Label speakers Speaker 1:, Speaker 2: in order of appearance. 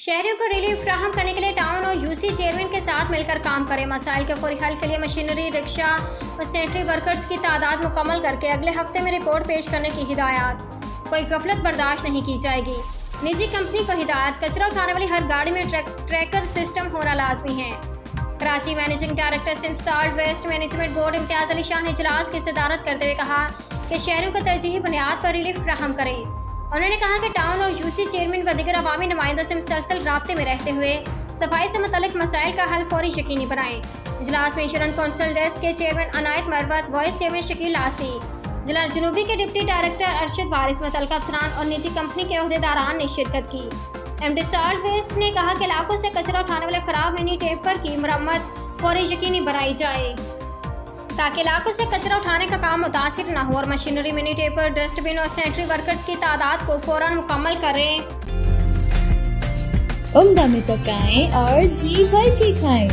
Speaker 1: شہریوں کو ریلیف فراہم کرنے کے لیے ٹاؤن اور یوسی چیئرمین کے ساتھ مل کر کام کریں. مسائل کے فوری حل کے لیے مشینری، رکشہ اور سینیٹری ورکرز کی تعداد مکمل کر کے اگلے ہفتے میں رپورٹ پیش کرنے کی ہدایات. کوئی غفلت برداشت نہیں کی جائے گی. نجی کمپنی کو ہدایت: کچرا اٹھانے والی ہر گاڑی میں ٹریکر سسٹم ہونا لازمی ہے. Karachi managing director Sindh salt waste management board Imtiaz Ali شاہ نے اجلاس کی صدارت کرتے ہوئے کہا کہ شہریوں کو ترجیحی بنیاد پر ریلیف فراہم کریں. انہوں نے کہا کہ ٹاؤن اور یوسی چیئرمین و دیگر عوامی نمائندوں سے مسلسل رابطے میں رہتے ہوئے صفائی سے متعلق مسائل کا حل فوری یقینی بنائیں. اجلاس میں انشورنس کونسل ڈیسک کے چیئرمین عنایت مربت، وائس چیئرمین شکیل آسی، ضلع جنوبی کے ڈپٹی ڈائریکٹر ارشد وارث، متعلقہ افسران اور نجی کمپنی کے عہدیداران نے شرکت کی. ایم ڈی سالٹ ویسٹ نے کہا کہ علاقوں سے کچرا اٹھانے والے خراب منی ٹیپر کی مرمت فوری یقینی بنائی جائے تاکہ علاقوں سے کچرا اٹھانے کا کام متاثر نہ ہو، اور مشینری، منی ٹیپر، ڈسٹ بن اور سینیٹری ورکرز کی تعداد کو فوراً مکمل کریں.
Speaker 2: عمدہ میں پکائیں اور جی بھر کے کھائیں.